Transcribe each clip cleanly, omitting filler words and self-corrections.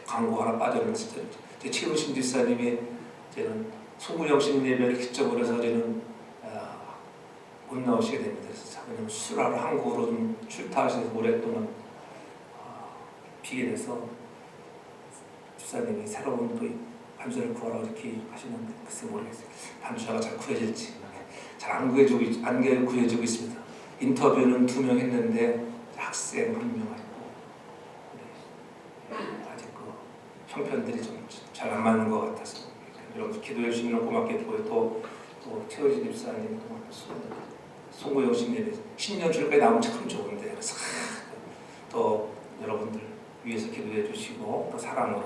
광고 하나 빠져는 진짜 제 최우신 집사님이 저는 송구영신 예배를 기점으로 해서 저는 못 나오시게 됩니다. 왜냐면 술하러 한국으로 좀 출타하셔서 오랫동안 비게 돼서 집사님이 새로운 또 반주자를 구하라고 이렇게 하시는데 글쎄 모르겠어요. 반주자가 잘 구해질지 잘 안 구해지고 있습니다. 인터뷰는 2명 했는데 학생 1명 했고 아직 그 형편들이 좀 잘 안 맞는 것 같아서 여러분 기도해 주시면 고맙겠고요. 또 최우진 집사님 송구영신 예배 신년 주일까지 나오면 참 좋은데 그래서 또 여러분들 위해서 기도해 주시고 또 사랑으로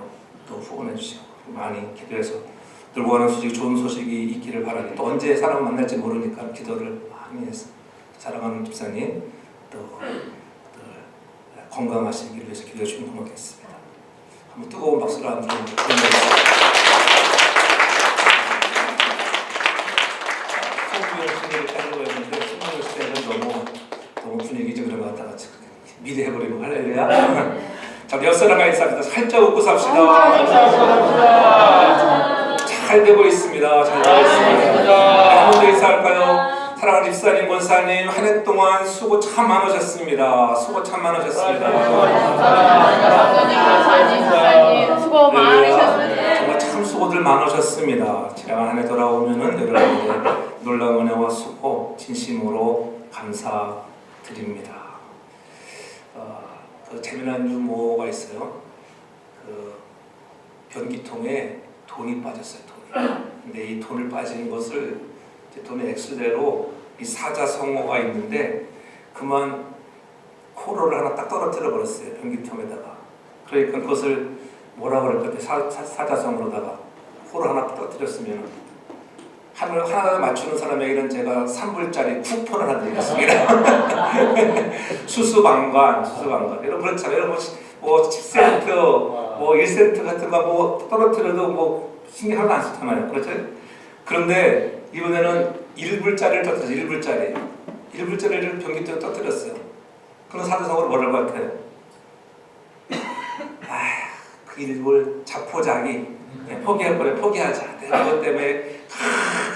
또 후원해 주시고 많이 기도해서 늘 원하는 소식이 좋은 소식이 있기를 바라니 또 언제 사람 만날지 모르니까 기도를 많이 해서 사랑하는 집사님 또 건강하시길 위해서 기도해 주시면 고맙겠습니다. 한번 뜨거운 박수를 한번 드리겠습니다. 송구영신을 따르고 했는데 송구영신은 너무 분위기죠. 그런 것 같다가 미리 해버리고 할렐루야. 자, 옆사람과 인사합니다. 살짝 웃고 삽시다. 잘 되고 있습니다. 잘 되고 있습니다. 한번 더 인사할까요? 사랑하는 집사님, 권사님, 한 해 동안 수고 참 많으셨습니다. 수고 참 많으셨습니다. 수고 많으셨습니다. 정말 참 수고들 많으셨습니다. 지난 한 해 돌아오면은 여러분들 놀라운 은혜와 수고 진심으로 감사드립니다. 그 재미난 유머가 있어요. 그 변기통에 돈이 빠졌어요. 돈이. 근데 이 돈을 빠진 것을 돈의 액수대로 이 사자성어가 있는데 그만 코로를 하나 딱 떨어뜨려 버렸어요. 변기통에다가. 그러니까 그것을 뭐라 그럴 것 같아요. 사자성어로다가 코를 하나 떨어뜨렸으면 하나 맞추는 사람에게는 제가 3불짜리 쿠폰을 하나 드리겠습니다. 수수방관. 여러분 그렇잖아요. 여러분 뭐 10센트, 뭐 1센트 같은 거 뭐 떨어뜨려도 뭐 신경 하나도 안 쓰잖아요. 그렇죠? 그런데 이번에는 1불짜리를 떨어뜨렸어요. 1불짜리를 변기통에 떨어뜨렸어요. 그런 사자성어로 뭐라고 할까요? 그 1불 자포자기 포기해버려. 포기하자. 내가 그것 때문에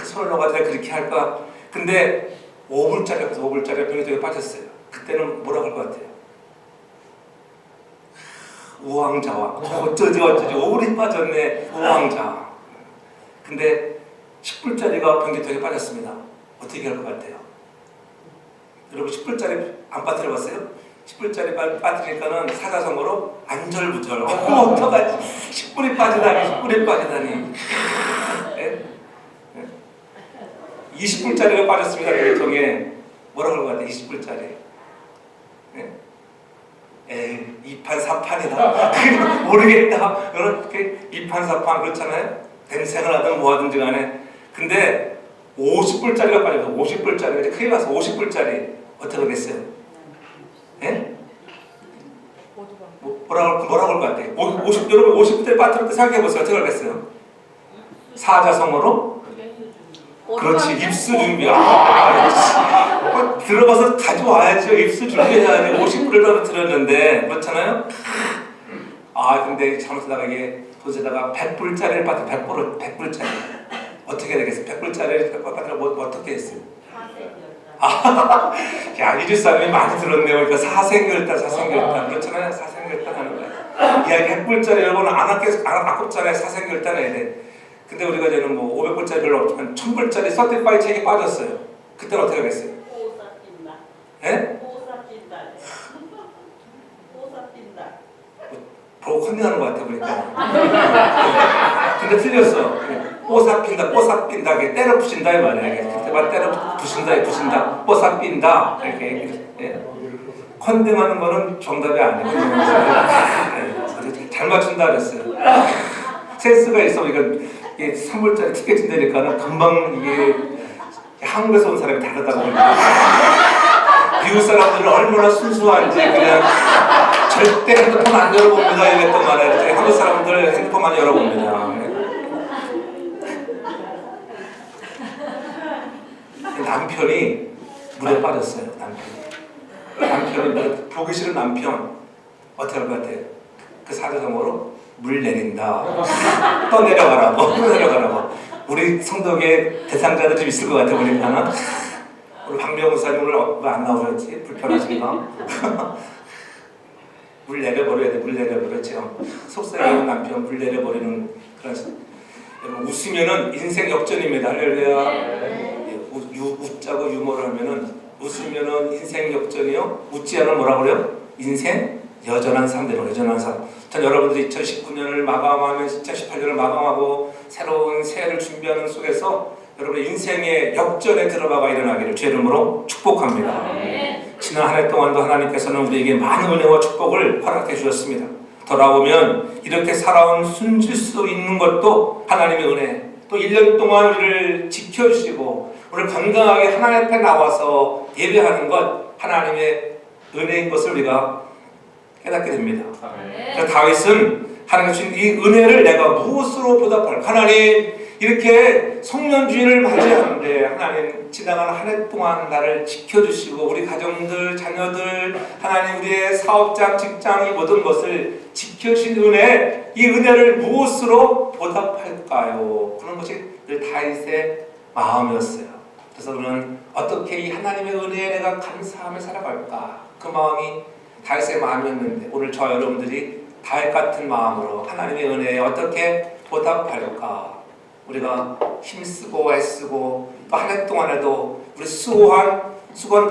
손을 넣어가지고 그렇게 할까? 근데 5불짜리가 변기통에 빠졌어요. 그때는 뭐라고 할 것 같아요? 우왕좌왕. 어쩌지 5불이 빠졌네. 우왕좌왕. 근데 10불짜리가 변기통에 빠졌습니다. 어떻게 할 것 같아요? 여러분 10불짜리 안 빠뜨려봤어요? 10불짜리 빠뜨리니까는 사자성어로 안절부절. 어떡하지? 10불이 빠지다니. 20불짜리가 빠졌습니다. 변기통에. 뭐라고 할 것 같아요? 20불짜리. 에이, 2판4판이다. 모르겠다. 이렇게 2판4판 그렇잖아요. 댕생을 하든 뭐 하든지 간에. 근데 50불짜리가 빠져서 50불짜리가 이제 큰일 나서 50불짜리 어떻게 하겠어요? 예? 뭐라고 할 것 같아요? 여러분 50불짜리 빠뜨릴 때 생각해보세요. 어떻게 하겠어요? 사자성어로? 그렇지. 입수 준비. 들어가서 가져와야죠. 입수 준비해야지. 50불을 떨어뜨렸는데 그렇잖아요? 근데 잘못하다가 이게 돈에다가 100불짜리를 빠뜨려. 100불짜리. 어떻게 해야 되겠어요? 100불짜리를 빠뜨려 뭐 어떻게 했어요? 야, 이 집사님이 많이 들었네요. 그러니까 사생결단 그렇잖아요. 사생결단 하는 거야. 야, 100불짜리 여러분 아깝잖아요. 사생결단 해야 돼. 근데 우리가 이제는 뭐 500불짜리 별로 없지만 1000불짜리 서티파이 책이 빠졌어요. 그때는 어떻게 하겠어요? 예? 보고 컨닝하는 것 같아 보니까. 근데 틀렸어. 뽀사 핀다. 때려 부신다 이 말이야. 그때만 때려 부신다. 뽀사 핀다. 이렇게. 예? 컨닝하는 거는 정답이 아니에요. 잘 맞춘다 그랬어요. 센스가 있어. 이게 3불짜리 티켓 준다니까는 금방 이게 한국에서 온 사람이 다르다고 그러니까. 미국 사람들은 얼마나 순수한지 그냥 절대 핸드폰 안 열어봅니다. 이랬던 말이에요. 한국 사람들 핸드폰만 열어봅니다. 남편이 물에 빠졌어요. 남편이 보기 싫은 남편 어떻게 할 것 같아요? 그 사자성어로 물 내린다. 또 내려가라고. 또 내려가라고. 우리 성덕의 대상자들 좀 있을 것 같아 보니까는. 우리 박명우사님 오늘 왜 안 나오셨지? 불편하시나? 물 내려버려야 돼. 물 내려버렸죠. 속상한 남편 물 내려버리는 그런. 여러분 웃으면은 인생 역전입니다. 할렐루야. 예, 웃자고 유머를 하면은 웃으면은 인생 역전이요. 웃지 않으면 뭐라 그래요? 인생 여전한 삶대로 여전한 삶. 전 여러분들이 2019년을 마감하면 2018년을 마감하고 새로운 새해를 준비하는 속에서 여러분의 인생의 역전에 들어가가 일어나기를 주 이름으로 축복합니다. 지난 한 해 동안도 하나님께서는 우리에게 많은 은혜와 축복을 허락해 주셨습니다. 돌아오면 이렇게 살아온 숨질 수 있는 것도 하나님의 은혜, 또 1년 동안 우리를 지켜주시고 우리를 건강하게 하나님 앞에 나와서 예배하는 것 하나님의 은혜인 것을 우리가 깨닫게 됩니다. 그래서 다윗은 하나님 주신 이 은혜를 내가 무엇으로 보답할까? 하나님 이렇게 성년주의를 맞이하는데 하나님 지나가는 한 해 동안 나를 지켜주시고 우리 가정들, 자녀들, 하나님 우리의 사업장, 직장 이 모든 것을 지켜주신 은혜, 이 은혜를 무엇으로 보답할까요? 그런 것이 늘 다윗의 마음이었어요. 그래서 그는 어떻게 이 하나님의 은혜에 내가 감사하며 살아갈까? 그 마음이 다윗의 마음이었는데 오늘 저 여러분들이 다윗 같은 마음으로 하나님의 은혜에 어떻게 보답할까? 우리가 힘쓰고 애쓰고 또 한 해 동안에도 우리 수고한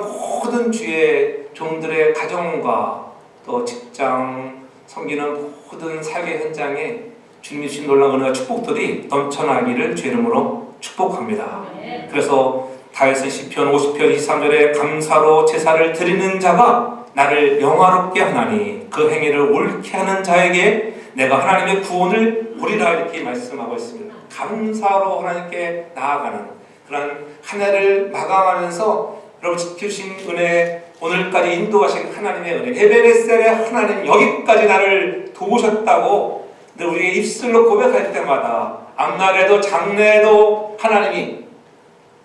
모든 주의 종들의 가정과 또 직장 섬기는 모든 삶의 현장에 주님이 주신 놀라운 은혜와 축복들이 넘쳐나기를 주 이름으로 축복합니다. 그래서 다윗은 시편 50편 23절에 감사로 제사를 드리는 자가 나를 영화롭게 하나니 그 행위를 옳게 하는 자에게 내가 하나님의 구원을 보리라 이렇게 말씀하고 있습니다. 감사로 하나님께 나아가는 그런 한 해를 마감하면서 여러분 지켜주신 은혜, 오늘까지 인도하신 하나님의 은혜, 에베네셀의 하나님 여기까지 나를 도우셨다고 우리의 입술로 고백할 때마다 앞날에도 장래에도 하나님이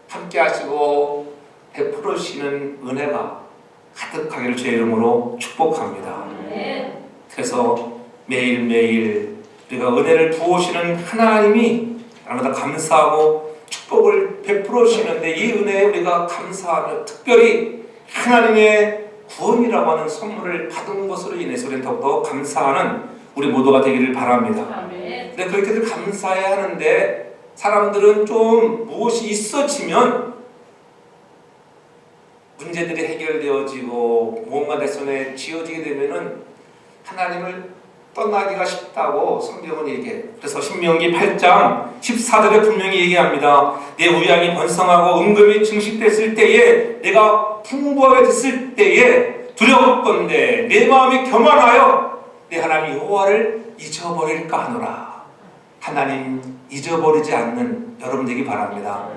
함께 하시고 베풀어 주시는 은혜가 가득하기를 주의 이름으로 축복합니다. 그래서 매일매일 우리가 은혜를 부어주시는 하나님이 날마다 감사하고 축복을 베풀어 주시는데 이 은혜에 우리가 감사하며 특별히 하나님의 구원이라고 하는 선물을 받은 것으로 인해서 우리는 더욱더 감사하는 우리 모두가 되기를 바랍니다. 근데 그렇게들 감사해야 하는데 사람들은 좀 무엇이 있어지면 문제들이 해결되어지고 무언가 내 손에 쥐어지게 되면은 하나님을 떠나기가 쉽다고 성경은 얘기해요. 그래서 신명기 8장 14절에 분명히 얘기합니다. 내 우양이 번성하고 은금이 증식됐을 때에 내가 풍부하게 됐을 때에 두렵건대 내 마음이 교만하여 내 하나님 여호와를 잊어버릴까 하노라. 하나님 잊어버리지 않는 여러분 되기 바랍니다.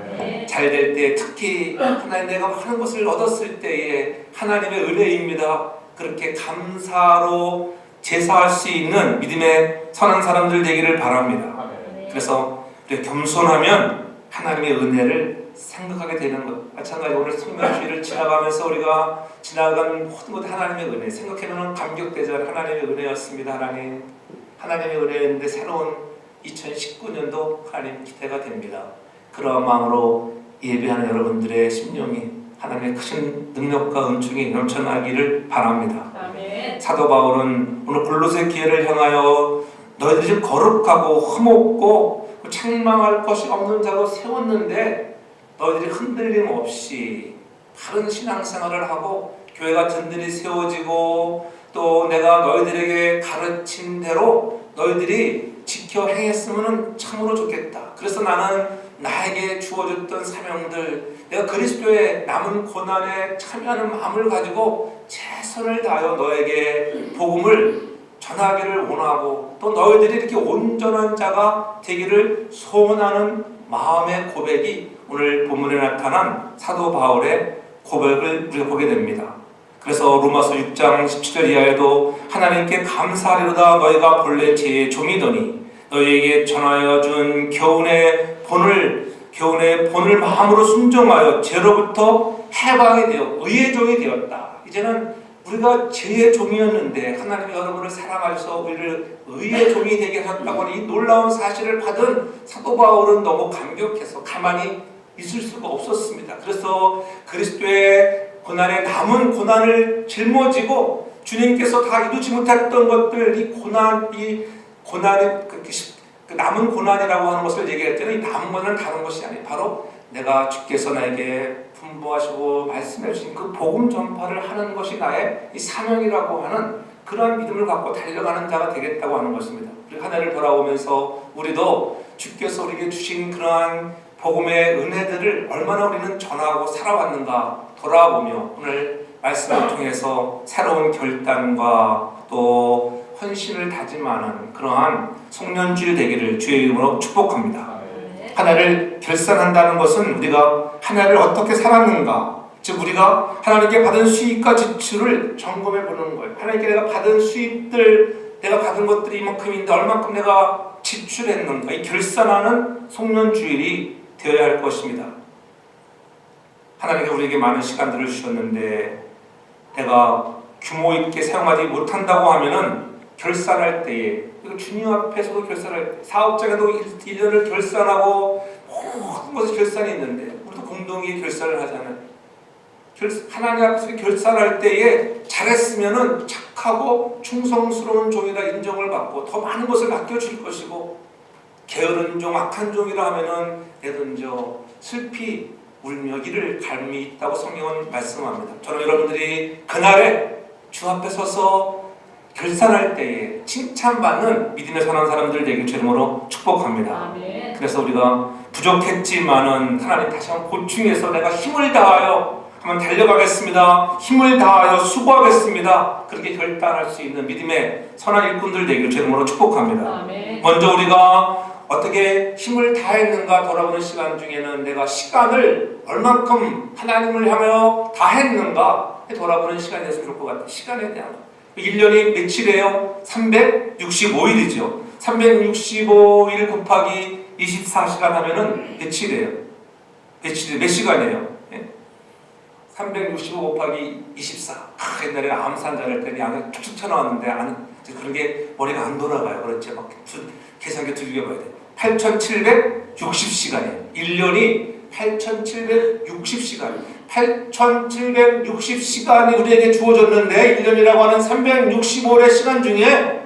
잘 될 때 특히 하나님 내가 많은 것을 얻었을 때에 하나님의 은혜입니다. 그렇게 감사로 제사할 수 있는 믿음의 선한 사람들 되기를 바랍니다. 그래서 우리가 겸손하면 하나님의 은혜를 생각하게 되는 것. 마찬가지로 오늘 성령주의를 지나가면서 우리가 지나간 모든 것 하나님의 은혜 생각해보면 감격되잖아요. 하나님의 은혜였습니다. 하나님의 은혜였는데 새로운 2019년도 하나님 기대가 됩니다. 그러한 마음으로 예배하는 여러분들의 심령이 하나님의 크신 능력과 은총이 넘쳐나기를 바랍니다. 사도 바울은 오늘 골로새 교회를 향하여 너희들이 좀 거룩하고 흠없고 책망할 것이 없는 자로 세웠는데 너희들이 흔들림 없이 바른 신앙생활을 하고 교회가 든든히 세워지고 또 내가 너희들에게 가르친 대로 너희들이 지켜 행했으면 참으로 좋겠다. 그래서 나는 나에게 주어졌던 사명들, 내가 그리스도의 남은 고난에 참여하는 마음을 가지고 최선을 다하여 너에게 복음을 전하기를 원하고 또 너희들이 이렇게 온전한 자가 되기를 소원하는 마음의 고백이 오늘 본문에 나타난 사도 바울의 고백을 우리가 보게 됩니다. 그래서 로마서 6장 17절 이하에도 하나님께 감사하리로다 너희가 본래 제 종이더니 너희에게 전하여 준 교훈의 본을 마음으로 순종하여 죄로부터 해방이 되어 의의 종이 되었다. 이제는 우리가 죄의 종이었는데 하나님이 여러분을 사랑하셔서 우리를 의의 종이 되게 하셨다고 하는 이 놀라운 사실을 받은 사도 바울은 너무 감격해서 가만히 있을 수가 없었습니다. 그래서 그리스도의 고난에 남은 고난을 짊어지고 주님께서 다 이루지 못했던 것들, 이 고난의 그 남은 고난이라고 하는 것을 얘기할 때는 이 남은 고난은 다른 것이 아니에요. 바로 내가 주께서 나에게 분부하시고 말씀해 주신 그 복음 전파를 하는 것이 나의 이 사명이라고 하는 그러한 믿음을 갖고 달려가는 자가 되겠다고 하는 것입니다. 그리고 하나를 돌아오면서 우리도 주께서 우리에게 주신 그러한 복음의 은혜들을 얼마나 우리는 전하고 살아왔는가 돌아보며 오늘 말씀을 통해서 새로운 결단과 또 헌신을 다짐하는 그러한 송년주일 되기를 주의 이름으로 축복합니다. 하나를 결산한다는 것은 우리가 하나를 어떻게 살았는가, 즉 우리가 하나님께 받은 수입과 지출을 점검해 보는 거예요. 하나님께 내가 받은 수입들, 내가 받은 것들이 이만큼인데 얼마큼 내가 지출했는가, 이 결산하는 송년주일이 되어야 할 것입니다. 하나님께 우리에게 많은 시간들을 주셨는데 내가 규모 있게 사용하지 못한다고 하면은 결산할 때에, 그리고 주님 앞에서도 결산할 때, 사업장에도 1년을 결산하고 모든 것에 결산이 있는데 우리도 공동의 결산을 하잖아요. 하나님 앞에서 결산할 때에 잘했으면은 착하고 충성스러운 종이라 인정을 받고 더 많은 것을 맡겨줄 것이고, 게으른 종, 악한 종이라 하면은 내던져 슬피 울며 이를 갈미 있다고 성경은 말씀합니다. 저는 여러분들이 그날에 주 앞에 서서 결산할 때에 칭찬받는 믿음의 선한 사람들 되길 주님으로 축복합니다. 아멘. 그래서 우리가 부족했지만은 하나님 다시 한번 보충해서 내가 힘을 다하여 한번 달려가겠습니다. 힘을 다하여 수고하겠습니다. 그렇게 결단할 수 있는 믿음의 선한 일꾼들 되길 주님으로 축복합니다. 아멘. 먼저 우리가 어떻게 힘을 다했는가 돌아보는 시간 중에는 내가 시간을 얼만큼 하나님을 향하여 다했는가 돌아보는 시간이 됐으면 좋을 것 같아요. 시간에 대한 것. 1년이 며칠이에요? 365일이죠. 365일 곱하기 24시간 하면은 며칠이에요? 몇 시간이에요? 365 곱하기 24. 옛날에 암산 잘할 때는 양을 쭉쭉 쳐나왔는데 그런 게 머리가 안 돌아가요. 그렇죠? 막 계산기 두들겨 봐야 돼. 8,760시간이에요. 1년이 8,760시간. 8,760시간이 우리에게 주어졌는데 1년이라고 하는 365일의 시간 중에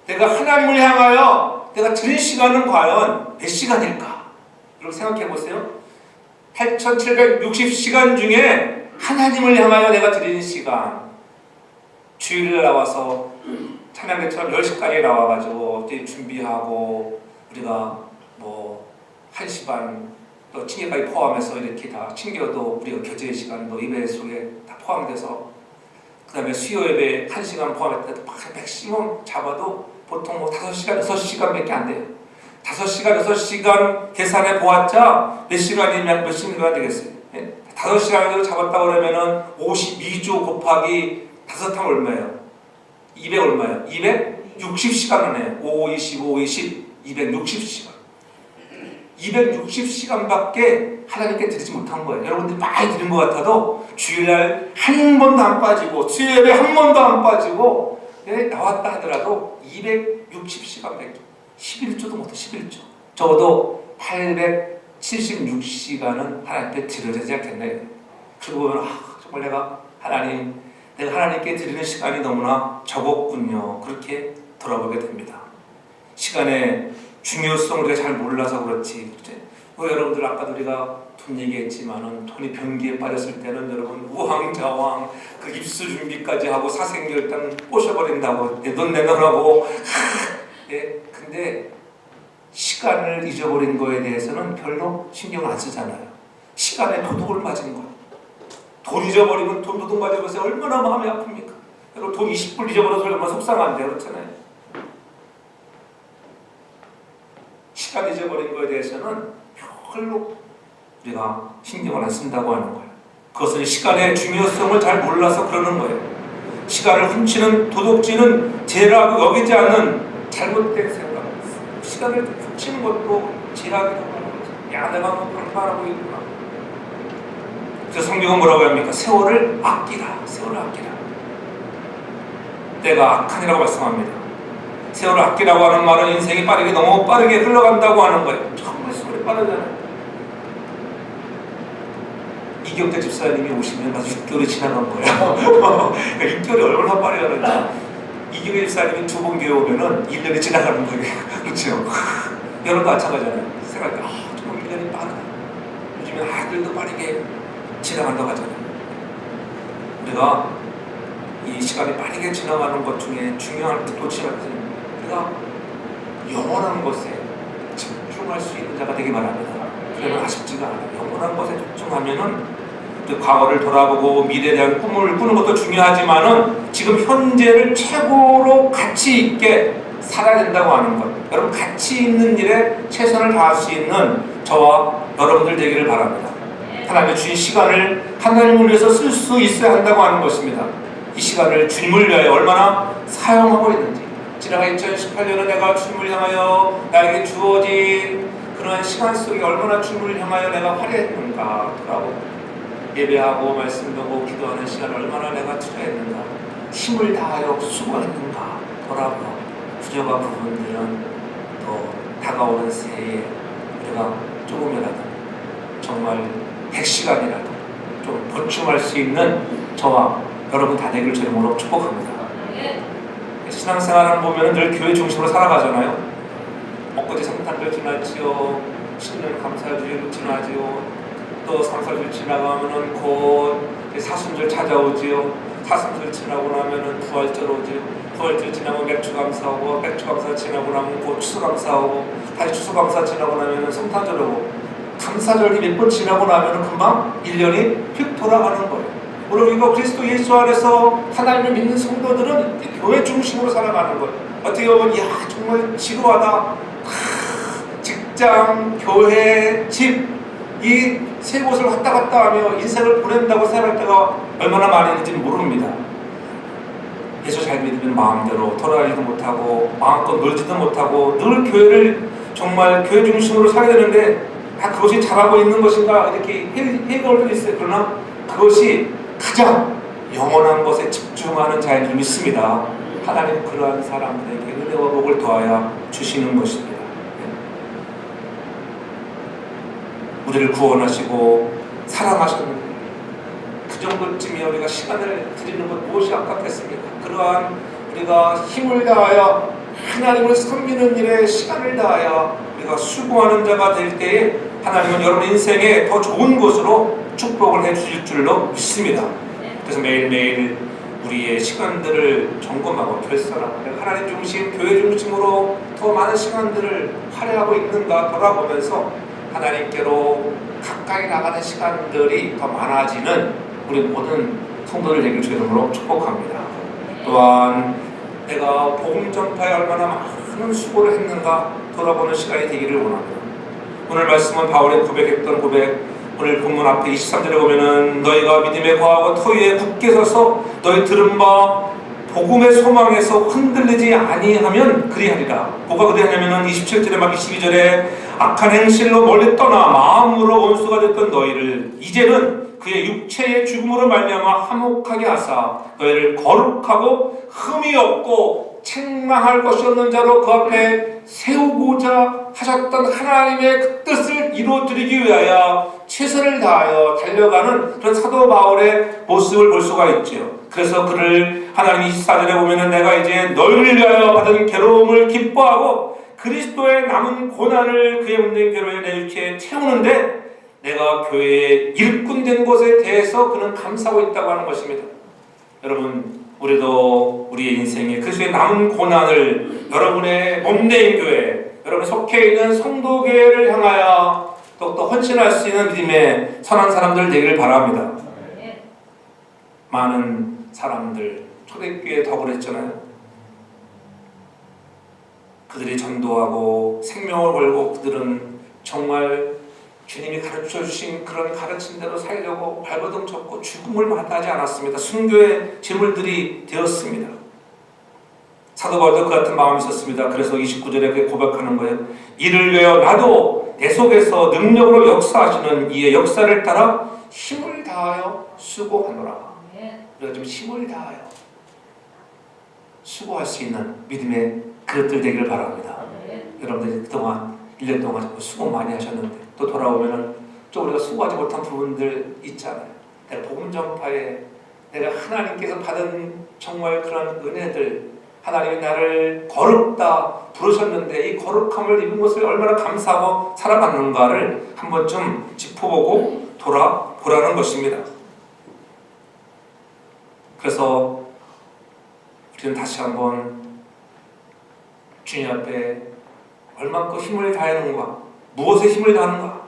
내가 하나님을 향하여 내가 드린 시간은 과연 몇 시간일까? 이렇게 생각해 보세요. 8,760시간 중에 하나님을 향하여 내가 드린 시간, 주일에 나와서 찬양대처럼 10시까지 나와가지고 준비하고 우리가 뭐 1시 반 또 칭의까지 포함해서 이렇게 다 챙겨도 우리가 교제 시간도 예배 속에 다 포함돼서 그 다음에 수요 예배 1시간 포함했을 때 맥시멈 잡아도 보통 뭐 5시간, 6시간밖에 안 돼요. 5시간, 6시간 계산해 보았자 몇 시간이면 몇 시간 되겠어요? 5시간으로 잡았다고 그러면은 52주 곱하기 5탕 얼마예요? 200 얼마예요? 260시간을 해요. 5, 25, 20, 260시간. 260시간밖에 하나님께 드리지 못한 거예요. 여러분들이 많이 드린 것 같아도 주일날 한 번도 안 빠지고 수요일에 한 번도 안 빠지고 나왔다 하더라도 260시간밖에 11주도 못해. 11주 적어도 876시간은 하나님 앞에 드려야 되지 않겠나요? 그리고 보면 정말 내가 하나님께 드리는 시간이 너무나 적었군요. 그렇게 돌아보게 됩니다. 시간의 중요성을 우리가 잘 몰라서 그렇지. 여러분들 아까도 우리가 돈 얘기했지만은 돈이 변기에 빠졌을 때는 여러분 우왕좌왕 그 입수 준비까지 하고 사생결단 꼬셔버린다고 내 돈 내놓으라고. 근데 시간을 잊어버린 거에 대해서는 별로 신경 안 쓰잖아요. 시간에 도둑을 맞은 거예요. 돈 잊어버리면 돈 도둑 맞아보세요. 얼마나 마음이 아픕니까? 여러분 돈 20불 잊어버려서 얼마나 속상한데 그렇잖아요. 시간 잊어버린 거에 대해서는 별로 우리가 신경을 안 쓴다고 하는 거예요. 그것은 시간의 중요성을 잘 몰라서 그러는 거예요. 시간을 훔치는 도둑질은 죄라고 여기지 않는 잘못된 생각. 시간을 훔치는 것도 죄라기도 하는 거죠. 야, 내가 너무 방파하고 있구나. 그래서 성경은 뭐라고 합니까? 세월을 아끼라. 세월을 아끼라. 때가 악하니라고 말씀합니다. 세월을 아끼라고 하는 말은 인생이 빠르게 너무 빠르게 흘러간다고 하는 거예요. 정말 세월이 빠르잖아요. 이경태 집사님이 오시면 아주 6개월이 지나간 거예요. 그러니까 6개월이 얼마나 빠르게 가는지. 이경태 집사님이 2번 교회 오면은 1년이 지나가는 거예요. 그렇죠? 여러분도 마찬가지잖아요. 생각해, 정말 1년이 빠르다. 요즘엔 아들도 빠르게 지나간다고 하잖아요. 우리가 이 시간이 빠르게 지나가는 것 중에 중요한 것 놓치지 말고 우리가 영원한 것에 집중할 수 있는 자가 되기 바랍니다. 그러면 아쉽지가 않아요. 영원한 것에 집중하면은 과거를 돌아보고 미래에 대한 꿈을 꾸는 것도 중요하지만은 지금 현재를 최고로 가치 있게 살아야 된다고 하는 것. 여러분 가치 있는 일에 최선을 다할 수 있는 저와 여러분들 되기를 바랍니다. 하나님의 주신 시간을 하나님을 위해서 쓸 수 있어야 한다고 하는 것입니다. 이 시간을 주님을 위하여 얼마나 사용하고 있는지. 지나간 2018년은 내가 주님을 향하여 나에게 주어진 그런 시간 속에 얼마나 주님을 향하여 내가 활약했는가 라고 예배하고 말씀 듣고 기도하는 시간을 얼마나 내가 투자했는가, 힘을 다하여 수고했는가 돌아보고 부족한 부분들은 또 다가오는 새해에 우리가 조금이라도 정말 100시간이라도 좀 보충할 수 있는 저와 여러분 다 되기를 주님으로 축복합니다. 신앙생활을 보면 늘 교회 중심으로 살아가잖아요. 엊그제 성탄절 지났지요. 신년 감사주일 지나지요. 또 성사절 지나가면은 곧 사순절 찾아오지요. 사순절 지나고 나면은 부활절 오지요. 부활절 지나고 맥주감사하고 맥주감사 지나고 나면 곧 추수감사하고 다시 추수감사 지나고 나면은 성탄절 오고 감사절이 몇 번 지나고 나면은 금방 1년이 휙 돌아가는 거예요. 우리가 그리스도 예수 안에서 하나님을 믿는 성도들은 교회 중심으로 살아가는 거예요. 어떻게 보면 정말 지루하다. 직장, 교회, 집 이 세 곳을 왔다 갔다 하며 인생을 보낸다고 생각할 때가 얼마나 많이 있는지 모릅니다. 예수 잘 믿으면 마음대로 돌아다니지도 못하고 마음껏 놀지도 못하고 늘 교회를 정말 교회 중심으로 살아야 되는데 그것이 잘하고 있는 것인가 이렇게 회의가 올 때도 있어요. 그러나 그것이 가장 영원한 것에 집중하는 자인 줄 믿습니다. 하나님 그러한 사람들에게 은혜와 복을 더하여 주시는 것입니다. 우리를 구원하시고 사랑하셨는데 그 정도쯤이야 우리가 시간을 드리는 것 무엇이 아깝겠습니까? 그러한 우리가 힘을 다하여 하나님을 섬기는 일에 시간을 다하여 우리가 수고하는 자가 될 때에 하나님은 여러분 인생에 더 좋은 것으로 축복을 해주실 줄로 믿습니다. 그래서 매일매일 우리의 시간들을 점검하고 결산하고 하나님 중심, 교회 중심으로 더 많은 시간들을 할애하고 있는가 돌아보면서 하나님께로 가까이 나가는 시간들이 더 많아지는 우리 모든 성도들 되길 주의 이름으로 축복합니다. 또한 내가 복음 전파에 얼마나 많은 수고를 했는가 돌아보는 시간이 되기를 원합니다. 오늘 말씀은 바울의 고백했던 고백, 오늘 본문 앞에 23절에 보면은 너희가 믿음에 거하고 터위에 굳게 서서 너희 들은 바 복음의 소망에서 흔들리지 아니하면 그리하리라. 뭐가 그리하냐면은 27절에 막 22절에 악한 행실로 멀리 떠나 마음으로 원수가 됐던 너희를 이제는 그의 육체의 죽음으로 말미암아 화목하게 하사 너희를 거룩하고 흠이 없고 책망할 것이 없는 자로 그 앞에 세우고자 하셨던 하나님의 그 뜻을 이루어드리기 위하여 최선을 다하여 달려가는 그런 사도 바울의 모습을 볼 수가 있죠. 그래서 그를 하나님이 24절에 보면은 내가 이제 너희를 위하여 받은 괴로움을 기뻐하고 그리스도의 남은 고난을 그의 몸된 괴로움에 내 육체에 채우는데 내가 교회의 일꾼된 것에 대해서 그는 감사하고 있다고 하는 것입니다. 여러분 우리도 우리의 인생에 그리스도의 남은 고난을 여러분의 몸된 교회, 여러분 속해 있는 성도교회를 향하여 또 헌신할 수 있는 믿음의 선한 사람들 되기를 바랍니다. 많은 사람들 초대교회에 더 그랬잖아요. 그들이 전도하고 생명을 걸고 그들은 정말 주님이 가르쳐주신 그런 가르침대로 살려고 발버둥 쳤고 죽음을 마다하지 않았습니다. 순교의 제물들이 되었습니다. 사도 바울도 그 같은 마음이 있었습니다. 그래서 29절에 고백하는 거예요. 이를 위하여 나도 내 속에서 능력으로 역사하시는 이의 역사를 따라 힘을 다하여 수고하노라. 우리가 좀 힘을 다하여 수고할 수 있는 믿음의 그릇들 되기를 바랍니다. 여러분들이 그동안 1년 동안 정말 수고 많이 하셨는데 또 돌아오면은 좀 우리가 수고하지 못한 부분들 있잖아요. 내가 복음 전파에 내가 하나님께서 받은 정말 그런 은혜들, 하나님이 나를 거룩다 부르셨는데 이 거룩함을 입은 것을 얼마나 감사하고 살아갔는가를 한 번쯤 짚어보고 돌아보라는 것입니다. 그래서 우리는 다시 한번 주님 앞에 얼마큼 힘을 다하는가, 무엇에 힘을 다하는가,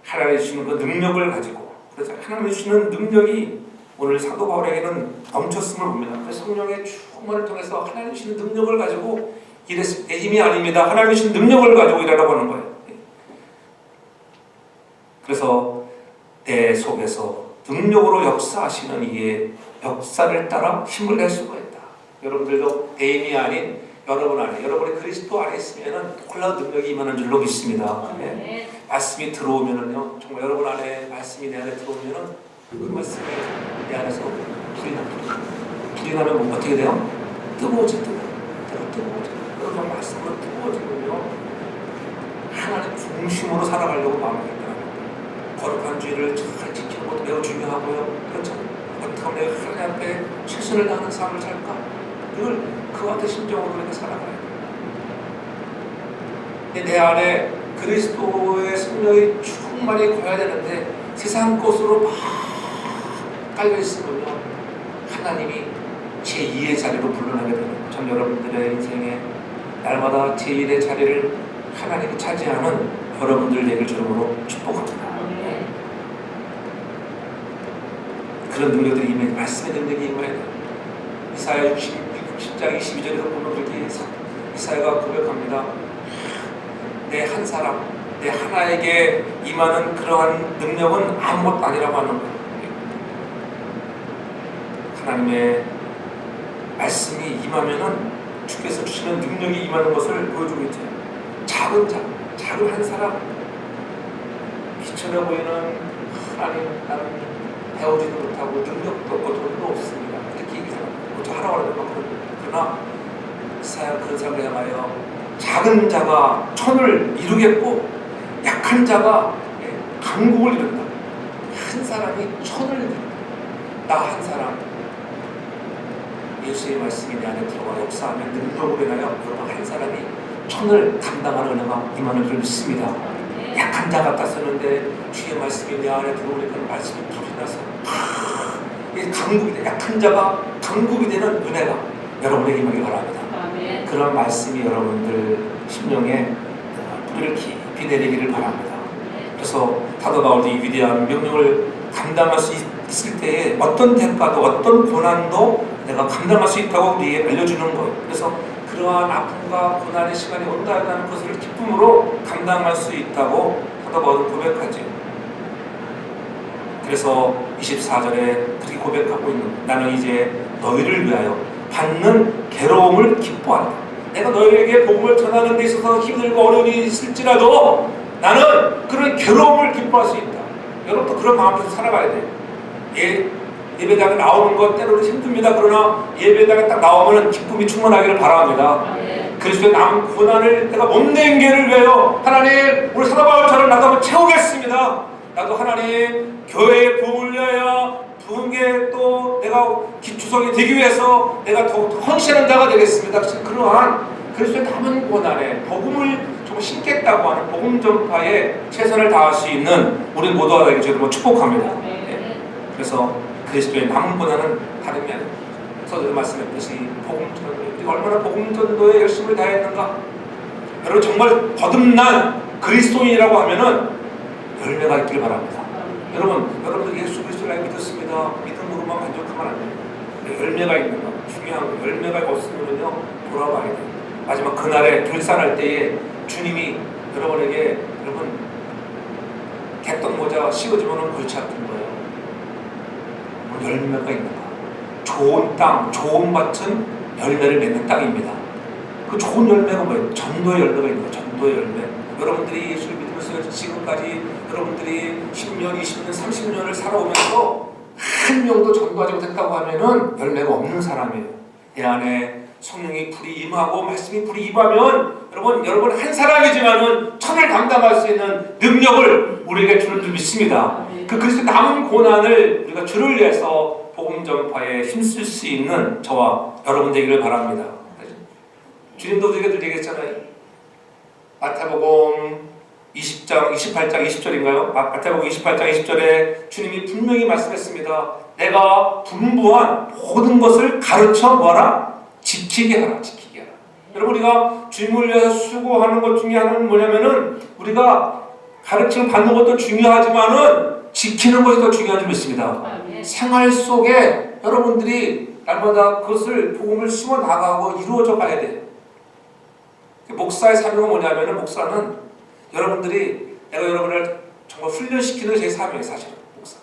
하나님이 주시는 그 능력을 가지고, 그래서 하나님이 주시는 능력이 오늘 사도 바울에게는 넘쳤음을 봅니다. 그래서 성령의 충만을 통해서 하나님이 주시는 능력을 가지고 일했습니다. 내 힘이 아닙니다. 하나님이 주시는 능력을 가지고 일하라고 하는 거예요. 그래서 내 속에서 능력으로 역사하시는 이의 역사를 따라 힘을 낼 수가 있다. 여러분들도 내 힘이 아닌 여러분 안에, 여러분이 그리스도 안에 있으면 놀라운 능력이 임하는 줄로 믿습니다. 네. 말씀이 들어오면은요, 정말 여러분 안에 말씀이 내 안에 들어오면은 그 말씀이 내 안에서 불이 납니다. 불이 나면 뭐 어떻게 돼요? 뜨거워진다. 뜨거워져. 여러분 말씀으로 뜨거워지면요, 하나님 중심으로 살아가려고 마음먹겠다. 거룩한 주의를 잘 지키는 것도 매우 중요하고요. 그렇죠? 어떻게 하면 내가 하나님 앞에 최선을 다하는 삶을 살까? 늘 그와 같은 심정으로 우리가 살아가야 돼. 내 안에 그리스도의 성령이 충만히 거해야 되는데 세상 것으로 막 깔려있으면요, 하나님이 제2의 자리로 불러나게 되는, 전 여러분들의 인생에 날마다 제1의 자리를 하나님이 차지하는 여러분들 되길 주름으로 축복합니다. 그런 능력들이 임해, 말씀의 능력이 임해야 돼요. 이사야 60장 22절에서 보면 그렇게 이사야가 고백합니다. 내 한 사람, 내 하나에게 임하는 그러한 능력은 아무것도 아니라고 하는 거예요. 하나님의 말씀이 임하면은 주께서 주시는 능력이 임하는 것을 보여주고 있죠. 작은 자, 작은 한 사람, 귀천해 보이는 하나님, 나는 배우지도 못하고 능력도 없고 돈도 없습니다. 이렇게 얘기하잖아요. 뭐 하라고 하는 그러나 이사야 그런 사람을 향하여 작은 자가 천을 이루겠고 약한 자가 강국을 이룬다. 한 사람이 천을 이룬다. 나 한 사람, 예수의 말씀이 내 안에 들어와 역사하면 능력으로 인하여 여러분 한 사람이 천을 감당하는 은혜가 임하는 줄 믿습니다. 약한 자 같았었는데 주의 말씀이 내 안에 들어오니까 말씀이 불이 나서 강국이 돼. 약한 자가 강국이 되는 은혜가 여러분에게 임하기 바랍니다. 아멘. 그런 말씀이 여러분들 심령에 뿌리를 깊이 내리기를 바랍니다. 그래서 사도 바울도 이 위대한 명령을 감당할 수 있을 때에 어떤 대가도 어떤 고난도 내가 감당할 수 있다고 우리에게 알려주는 거예요. 그래서 그러한 아픔과 고난의 시간이 온다는 것을 기쁨으로 감당할 수 있다고 사도 바울은 고백하죠. 그래서 24절에 그렇게 고백하고 있는, 나는 이제 너희를 위하여 받는 괴로움을 기뻐한다. 내가 너희에게 복음을 전하는 데 있어서 힘들고 어려움이 있을지라도 나는 그런 괴로움을 기뻐할 수 있다. 여러분도 그런 마음으로 살아가야 돼요. 예배당에 나오는 것 때로는 힘듭니다. 그러나 예배당에 딱 나오면 기쁨이 충만하기를 바랍니다. 그리스도의 남은 고난을 내가 못 낸 게를 위하여 하나님, 우리 사도 바울처럼 나도 한번 채우겠습니다. 나도 하나님 교회의 부흥을 위하여 부흥에 또 내가 기초성이 되기 위해서 내가 더욱 헌신하는 자가 되겠습니다. 그러한 그리스도의 남은 고난에 복음을 좀 심겠다고 하는 복음 전파에 최선을 다할 수 있는 우리 모두가 되길 저도 축복합니다. 네. 그래서 그리스도의 남은 고난은 다름이 아니라 서두에 말씀했듯이 복음 전도, 우리가 얼마나 복음 전도에 열심을 다했는가. 여러분 정말 거듭난 그리스도인이라고 하면은 열매가 있길 바랍니다. 여러분들 예수 그리스도를 믿었습니다. 믿음으로만 만족하면 안 돼요. 열매가 있는 거 중요한 거. 열매가 없으면요 돌아와야 돼요. 마지막 그날에 결산할 때에 주님이 여러분에게 여러분 개떡 모자 씌워주면 골치 아픈 거예요. 뭐 열매가 있는 거. 좋은 땅, 좋은 밭은 열매를 맺는 땅입니다. 그 좋은 열매가 뭐예요? 전도의 열매가 있는 거예요. 전도의 열매. 여러분들이 예수를 믿으면서 지금까지 여러분들이 10년, 20년, 30년을 살아오면서 한 명도 전도하지 못했다고 하면은 열매가 없는 사람이에요. 내 안에 성령의 불이 임하고 말씀이 불이 임하면 여러분 한 사람이지만은 천을 감당할 수 있는 능력을 우리에게 주는 줄 믿습니다. 그 그리스도 남은 고난을 우리가 주를 위해서 복음 전파에 힘쓸 수 있는 저와 여러분 되기를 바랍니다. 주님도 우리에게 얘기했잖아요. 마태복음 20장, 28장, 20절인가요? 마태복음 28장, 20절에 주님이 분명히 말씀했습니다. 내가 분부한 모든 것을 가르쳐 뭐하라? 지키게 하라. 지키게 하라. 여러분 우리가 주님을 위해서 수고하는 것 중에 하나는 뭐냐면은 우리가 가르침을 받는 것도 중요하지만은 지키는 것이 더 중요한 줄 믿습니다. 생활 속에 여러분들이 날마다 그것을 복음을 심어 나가고 이루어져 가야 돼요. 목사의 사명은 뭐냐면은 목사는 여러분들이 내가 여러분을 정말 훈련시키는 제 사명이에요. 사실은 목사.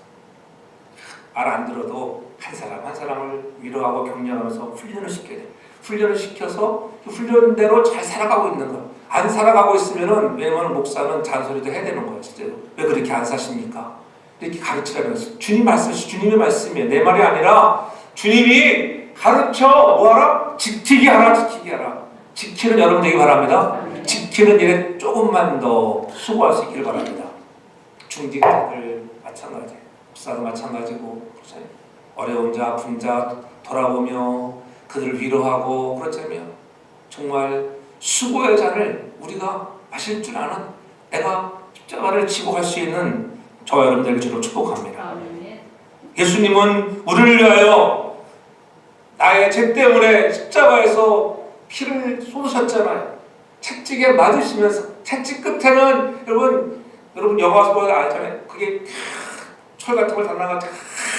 말 안 들어도 한 사람 한 사람을 위로하고 격려하면서 훈련을 시켜야 돼요. 훈련을 시켜서 그 훈련대로 잘 살아가고 있는 거예요. 안 살아가고 있으면은 왜냐면 목사는 잔소리도 해야 되는 거예요. 진짜로. 왜 그렇게 안 사십니까? 이렇게 가르치라면서 주님 말씀, 주님의 말씀이에요. 내 말이 아니라 주님이 가르쳐 뭐하라? 지키게 하라. 지키게 하라. 지키는 여러분 되기 바랍니다. 지키는 일에 조금만 더 수고할 수 있기를 바랍니다. 중직자들 마찬가지, 목사도 마찬가지고 그렇잖아요. 어려운 자, 아픈 자 돌아보며 그들을 위로하고 그렇잖아요. 정말 수고의 잔을 우리가 마실 줄 아는 내가 십자가를 지고 갈 수 있는 저와 여러분들에게 주로 축복합니다. 예수님은 우리를 위하여 나의 죄 때문에 십자가에서 피를 쏟으셨잖아요. 채찍에 맞으시면서 채찍 끝에는 여러분 영화 보면 알잖아요. 그게 철 같은 걸 달라가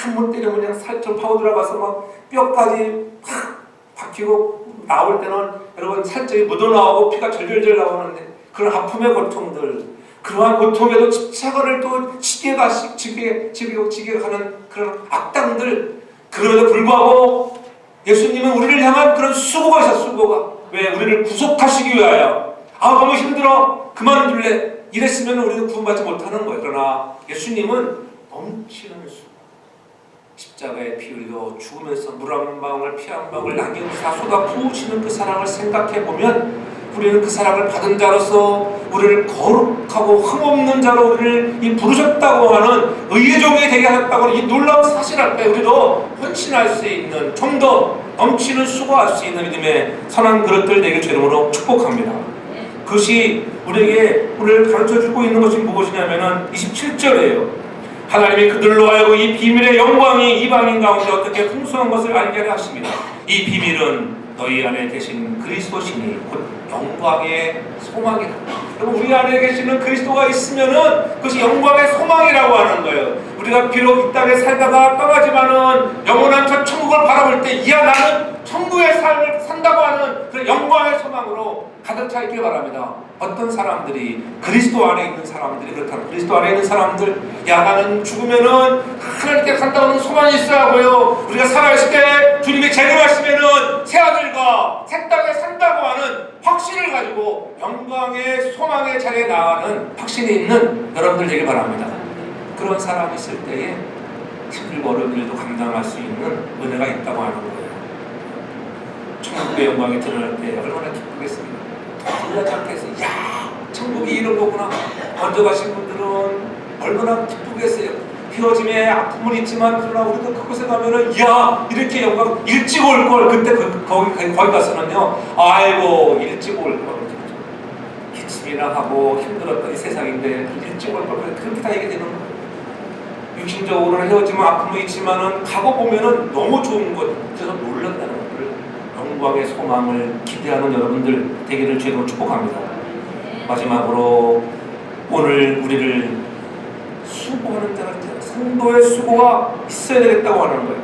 한 번 때리면 그냥 살짝 파고 들어가서 막 뼈까지 팍 박히고 나올 때는 여러분 살짝이 묻어나오고 피가 절절절 나오는데 그런 아픔의 고통들, 그러한 고통에도 십자가를 또 지게 가는 그런 악당들, 그럼에도 불구하고 예수님은 우리를 향한 그런 수고가 있어. 수고가 왜? 우리를 구속하시기 위하여. 너무 힘들어 그만둘래 이랬으면 우리는 구원받지 못하는 거예요. 그러나 예수님은 넘치는 수고, 십자가에 피 흘려 죽으면서 물 한 방울 피 한 방울 남김없이 다 쏟아 부으시는 그 사랑을 생각해 보면 우리는 그 사랑을 받은 자로서 우리를 거룩하고 흠없는 자로 우리를 부르셨다고 하는 의의 종이 되게 하셨다고 하는 이 놀라운 사실 앞에 우리도 헌신할 수 있는, 좀 더 넘치는 수고할 수 있는 믿음의 선한 그릇들 되길 주 이름으로 축복합니다. 그것이 우리에게 우리를 가르쳐주고 있는 것이 무엇이냐면은 27절이에요. 하나님이 그들로 하여금 이 비밀의 영광이 이방인 가운데 어떻게 풍성한 것을 알게 하려 하십니다. 이 비밀은 너희 안에 계신 그리스도시니 곧 영광의 소망이다. 여러분 우리 안에 계시는 그리스도가 있으면은 그것이 영광의 소망이라고 하는 거예요. 우리가 비록 이 땅에 살다가 떠나지만은 영원한 저 천국을 바라볼 때 이야 나는 천국의 삶을 산다고 하는 그 영광의 소망으로 가득 차 있길 바랍니다. 어떤 사람들이 그리스도 안에 있는 사람들이 그렇다면 그리스도 안에 있는 사람들 야 나는 죽으면은 하나님께 간다고 하는 소망이 있어야 하고요. 우리가 살아있을 때 주님이 재림하시면은 새하늘과 새 땅에 산다고 하는 확신을 가지고 영광의 소망의 자리에 나가는 확신이 있는 여러분들 되길 바랍니다. 그런 사람이 있을 때에 힘들고 어려운 일도 감당할 수 있는 은혜가 있다고 하는 거예요. 천국의 영광이 드러날 때 얼마나 기쁘겠습니까? 놀라지 않겠어요? 야 천국이 이런 거구나. 먼저 가신 분들은 얼마나 기쁘겠어요. 헤어짐에 아픔은 있지만 그러나 우리도 그곳에 가면은 야 이렇게 영광 일찍 올걸. 그때 거기 가서는요 아이고 일찍 올걸 기침이나 하고 힘들었던 이 세상인데 일찍 올걸 그렇게 다 얘기 되는 거예요. 육신적으로는 헤어지면 아픔은 있지만은 가고 보면은 너무 좋은 것 그래서 놀란다는 것을 영광의 소망을 기대하는 여러분들 되기를 주로 축복합니다. 마지막으로 오늘 우리를 수고하는 자가 성도의 수고가 있어야 되겠다고 하는 거예요.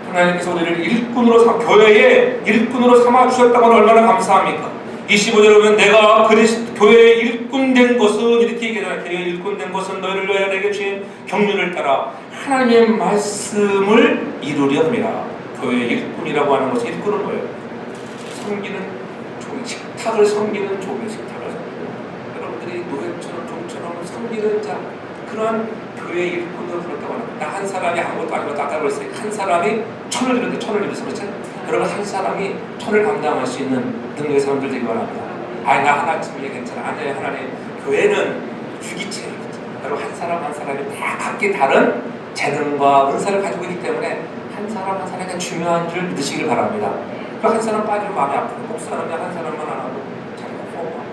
하나님께서 우리를 일꾼으로 교회의 일꾼으로 삼아 주셨다고 하면 얼마나 감사합니까? 25절에 보면 내가 교회의 일꾼 된 것은 이렇게 얘기하잖아요. 교회의 일꾼 된 것은 너희를 위하여 내게 주신 경륜을 따라 하나님의 말씀을 이루려 합니다. 교회의 일꾼이라고 하는 것은 일꾼은 뭐예요? 섬기는 종이, 식탁을 섬기는 종이 식탁을 섬기는 여러분들이 노예처럼 종처럼 섬기는 자, 그 그런 교회 일꾼도 그렇다고 합니다. 나 한 사람이 아무것도 아니고 아까 그랬어요. 한 사람이 천을 이루는데 천을 이루서 그렇죠? 여러분 한 사람이 천을 감당할 수 있는 능력의 사람들 되기 바랍니다. 아니 나 하나쯤이야 괜찮아. 아니에요. 하나님 교회는 유기체이거든요. 여러분 한 사람 한 사람이 다 각기 다른 재능과 은사를 가지고 있기 때문에 한 사람 한 사람이 중요한 줄 믿으시길 바랍니다. 한 사람 빠지면 마음이 아프고 목사는 한 사람만 안 하고 자기가 포함하고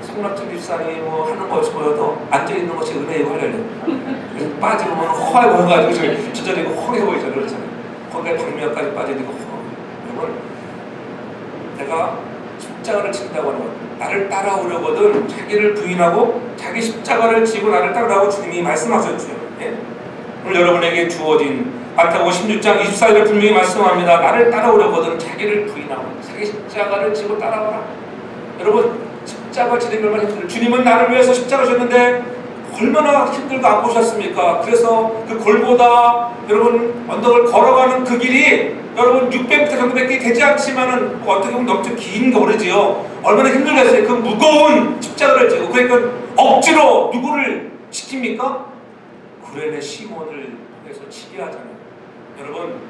성락전 집사님이 뭐 하는 것이 보여도 앉아있는 것이 은혜이고 하려고 빠지면 허해 보여가지고 주저리고 허해 보이잖아요. 그렇잖아요. 거기에 박미역까지 빠지니까 여러분 내가 십자가를 친다고 하는 것 나를 따라오려거든 자기를 부인하고 자기 십자가를 지고 나를 따라오라고 주님이 말씀하셨죠. 예? 오늘 여러분에게 주어진 마태복음 16장 24절에 분명히 말씀합니다. 나를 따라오려거든 자기를 부인하고 자기 십자가를 지고 따라오라. 여러분 십자가 지는 게 얼마나 힘들어요. 주님은 나를 위해서 십자가 졌는데 얼마나 힘들고 아프셨습니까? 그래서 그 골고다 여러분 언덕을 걸어가는 그 길이 여러분 600m 정도밖에 되지 않지만은 어떻게 보면 너무 긴 거리지요. 얼마나 힘들겠어요. 그 무거운 십자가를 지고 그러니까 억지로 누구를 지킵니까? 구레네 시몬을 통해서 지게 하잖아요. 여러분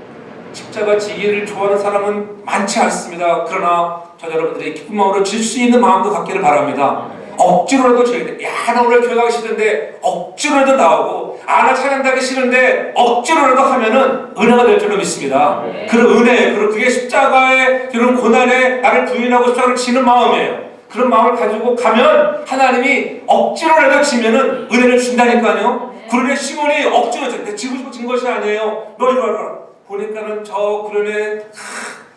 십자가 지기를 좋아하는 사람은 많지 않습니다. 그러나 저 여러분들이 기쁜 마음으로 질 수 있는 마음도 갖기를 바랍니다. 억지로라도 져야 돼. 야, 나 오늘 교회 가기 싫은데 억지로라도 나오고 나 찬양하기 싫은데 억지로라도 하면은 은혜가 될 줄로 믿습니다. 그런 은혜, 그게 십자가의 이런 고난에 나를 부인하고 십자가를 지는 마음이에요. 그런 마음을 가지고 가면 하나님이 억지로라도 지면은 은혜를 준다니까요. 구레네 시몬이 억지로 지고 싶어 진 것이 아니에요. 너 이리 와라. 보니까는 저 구레네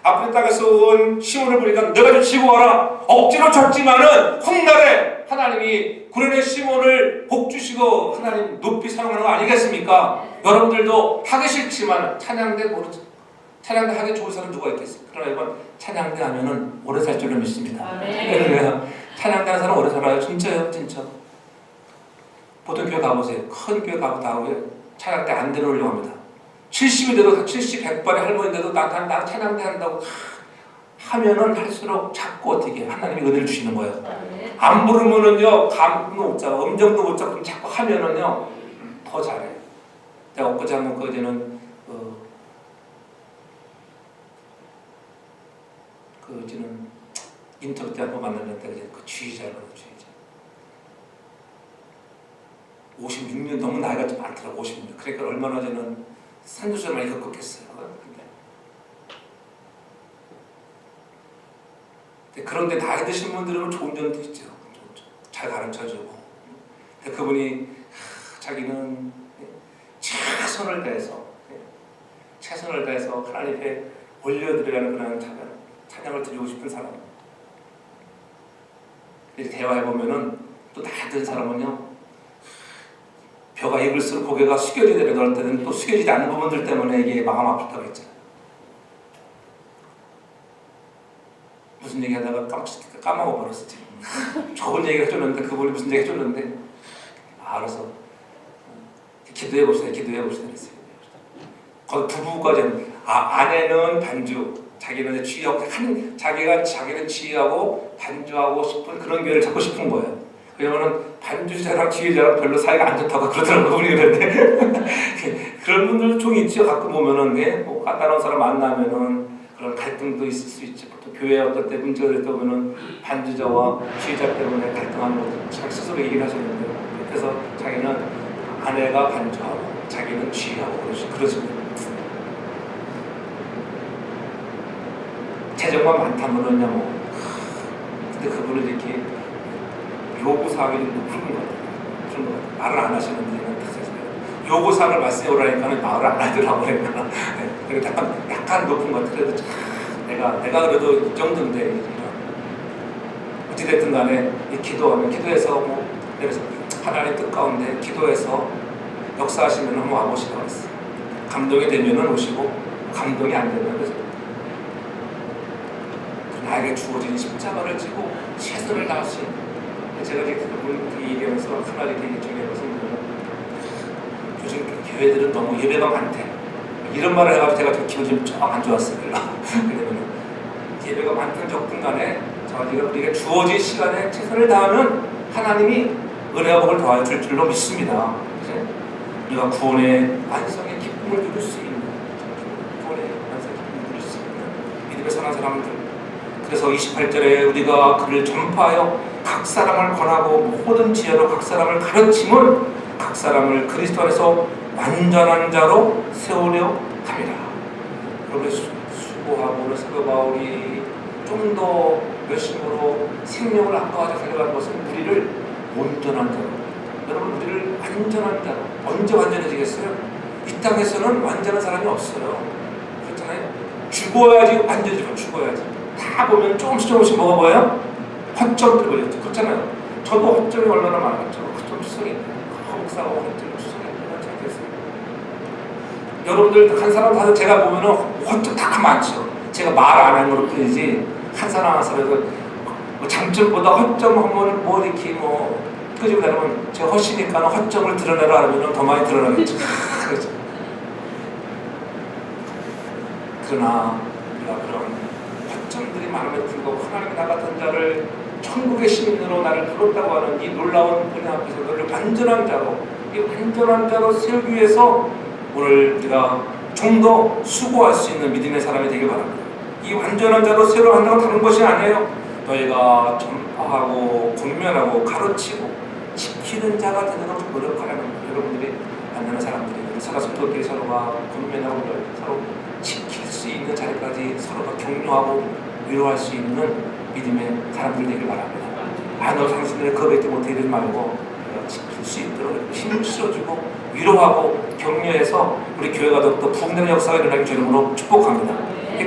아픈 땅에서 온 시몬을 보니까 내가 좀 지고 와라. 억지로 졌지만은 훗날에 하나님이 구레네 시몬을 복 주시고 하나님 높이 사용하는 거 아니겠습니까? 여러분들도 하기 싫지만 찬양대 모르죠. 찬양대 하기 좋은 사람 누가 있겠어요? 그러나 이번 찬양대 하면은 오래 살 줄로 믿습니다. 찬양대 하는 사람 오래 살아요. 진짜요, 진짜. 보통 교회 가보세요. 큰 교회 가고 다 오게 찬양대 안 데려오려고 합니다. 70이 돼도 70, 100발의 할머니인데도 나 찬양대 한다고 하면은 할수록 자꾸 어떻게 하나님이 은혜를 주시는 거예요. 안 부르면은요 감도 못 잡아 음정도 못 잡고 자꾸 하면은요 더 잘해요. 내가 엊그제 한번 그제는 그제는 인터뷰 때 한번 만났는데 그 주의자라고 주의자 56년 너무 나이가 좀 많더라고. 56년. 그러니까 얼마나 저는 산조절 많이 겪었겠어요. 그런데 나이 드신 분들은 좋은 점도 있죠. 잘 가르쳐주고. 그분이 자기는 최선을 다해서 하나님 앞에 올려드리라는 그런 찬양을 드리고 싶은 사람. 대화해보면은 또 나이 든 사람은요 벼가 익을수록 고개가 숙여지게 되는 때는 또 숙여지지 않는 부분들 때문에 이게 마음 아프다고 했잖아요. 무슨 얘기 하다가 까먹어버렸어 지금. 좋은 얘기를 해줬는데 그분이 무슨 얘기 해줬는데 알아서 기도해봅시다 그랬어요. 거기 부부까지는 아내는 반주 자기는 취하고 자기는 취하고 반주하고 싶은 그런 교회를 찾고 싶은 거예요. 왜냐면은 반주자랑 지휘자랑 별로 사이가 안 좋다고 그러더라고요. 우리 그런데 그런 분들 좀 있죠. 가끔 보면은 뭐 까다로운 사람 만나면은 그런 갈등도 있을 수 있죠. 보통 교회에 어떨 때 문제가 됐다 보면은 반주자와 지휘자 때문에 갈등하는 것도 자기 스스로 얘기를 하셨는데 그래서 자기는 아내가 반주하고 자기는 지휘하고 그러시고 재정만 많다면은요 뭐 근데 그분을 이렇게 요구사항이 좀 높은 것 같아요. 말을 안 하시는데 요구사항을 말씀해오라니까는 말을 안 하더라고 그러니까 약간 높은 것 같아요. 그래도 내가 그래도 이 정도인데 어찌됐든 간에 기도해서 뭐 그래서 하나님 뜻 가운데 기도해서 역사하시면 한번 와보시라고 했어요. 감동이 되면은 오시고 감동이 안 되면 그래서 나에게 주어진 십자가를 지고 최선을 다하신 제가 이렇게 얘기하면서 하나 이렇게 얘기하는 것은 요즘 교회들은 너무 예배가 많대. 이런 말을 해가지고 제가 좀 기분이 좀 안 좋았어요. 왜냐면 예배가 많든 적든 간에 우리가 주어진 시간에 최선을 다하면 하나님이 은혜와 복을 더하여 줄 줄로 믿습니다. 이제 우리가 구원의 완성의 기쁨을 누릴 수 있는, 구원의 완성의 기쁨을 누릴 수 있는 믿음의 선한 사람들. 그래서 28절에 우리가 그를 전파하여 각 사람을 권하고 모든 지혜로 각 사람을 가르침은 각 사람을 그리스도 안에서 완전한 자로 세우려 합니다. 여러분 수고하고 사도 바울이 좀 더 열심으로 생명을 아까워하지 살려가는 것은 우리를 온전한 자로, 여러분 우리를 완전한 자로. 언제 완전해지겠어요? 이 땅에서는 완전한 사람이 없어요. 그렇잖아요. 죽어야지 완전해지고, 죽어야지. 다 보면 조금씩 뭐가 보여요? 허점들 보였죠. 그렇잖아요. 저도 허점이 얼마나 많았죠. 허점 수성이, 허목사고 허점 수성이 얼마나 잘됐어요. 여러분들 한 사람 다 제가 보면은 허점 다 많죠. 제가 말 안 하는 걸로 뿐이지 한 사람 한 사람에서 장점보다 허점 한 번을 뭐 이렇게 뭐 끄집어 내면 제가 허시니까 허점을 드러내라 하면 더 많이 드러나겠죠. 그렇죠. 그러나 우리가 그런 허점들이 많음에도 불구하고 하나님이 나 같은 자를 천국의 시민으로 나를 불렀다고 하는 이 놀라운 은혜 앞에서 너를 완전한 자로, 이 완전한 자로 세우기 위해서 오늘 우리가 좀 더 수고할 수 있는 믿음의 사람이 되길 바랍니다. 이 완전한 자로 세우려 한다고 다른 것이 아니에요. 너희가 전파하고 권면하고 가르치고 지키는 자가 되도록 노력하라는 거예요. 여러분들이 만나는 사람들이 서로서로끼리 서로가 권면하고 서로 지킬 수 있는 자리까지 서로가 격려하고 위로할 수 있는 믿음의 사람들이 되길 바랍니다. 너 당신들의 거백지 못해 이러지 말고 지킬 수 있도록 힘을 실어주고 위로하고 격려해서 우리 교회가 더욱더 부흥되는 역사가 일어나기 주님으로 축복합니다.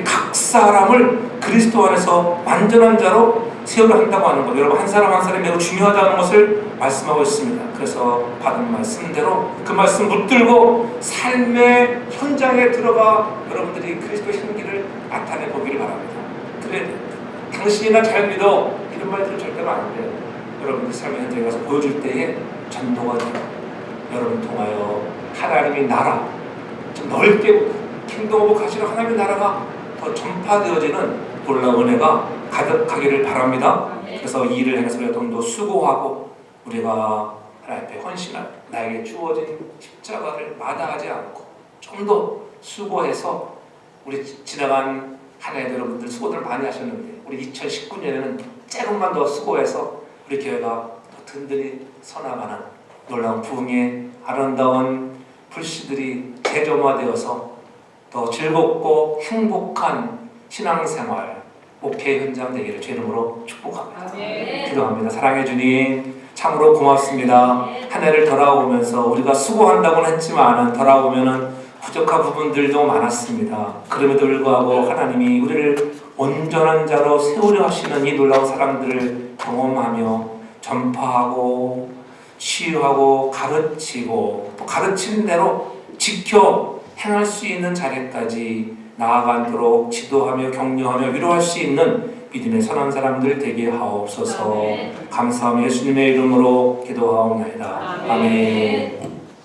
각 사람을 그리스도 안에서 완전한 자로 세우려 한다고 하는 것, 여러분 한 사람 한 사람이 매우 중요하다는 것을 말씀하고 있습니다. 그래서 받은 말씀대로 그 말씀 붙들고 삶의 현장에 들어가 여러분들이 그리스도의 향기를 나타내 보기를 바랍니다. 그래 당신이나 잘 믿어 이런 말 들으면 절대로 안 돼요. 여러분들 삶의 현장에 가서 보여줄 때에 전도가 돼요. 여러분 통하여 하나님의 나라 좀 넓게 킹덤 오브 가시는 하나님의 나라가 더 전파되어지는 놀라운 은혜가 가득하기를 바랍니다. 그래서 이 일을 행해서 우리가 좀 더 수고하고 우리가 하나님 앞에 헌신할 나에게 주어진 십자가를 마다하지 않고 좀 더 수고해서 우리 지나간 한 해 여러분들 수고들 많이 하셨는데 우리 2019년에는 조금만 더 수고해서 우리 교회가 더 든든히 서나가는 놀라운 부흥의 아름다운 불씨들이 재점화되어서 더 즐겁고 행복한 신앙생활, 목회 현장 되기를 주 이름으로 축복합니다. 기도합니다. 사랑해 주님, 참으로 고맙습니다. 한 해를 돌아오면서 우리가 수고한다고는 했지만 돌아오면은 부족한 부분들도 많았습니다. 그럼에도 불구하고 하나님이 우리를 온전한 자로 세우려 하시는 이 놀라운 사랑들을 경험하며 전파하고 치유하고 가르치고 또 가르치는 대로 지켜 행할 수 있는 자리까지 나아가도록 지도하며 격려하며 위로할 수 있는 믿음의 선한 사람들 되게 하옵소서. 감사하며 예수님의 이름으로 기도하옵나이다. 아멘.